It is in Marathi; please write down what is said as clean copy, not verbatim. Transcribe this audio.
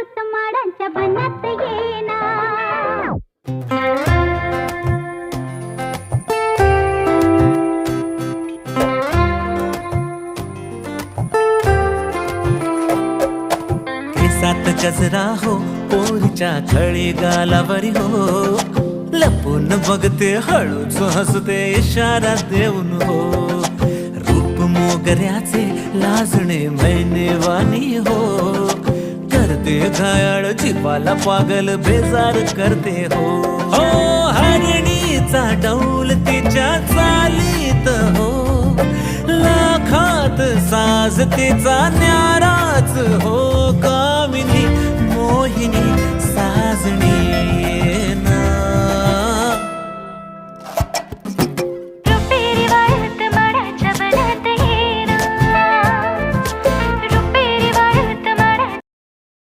दूत माडांच्या बनात येना. केसात गजरा हो, पोरीच्या खळी गालावरी हो, लपून बघते हळूच हसते इशारा देऊन हो. रूप मोगऱ्याचे लाजणे मैनेवानी हो, करते घायाळ जीवाला पागल बेजार करते हो. हो हरणीचा डौल तिच्या चालीत हो, लाखात साज तिचा न्याराच हो. कामिनी मोहिनी साजणी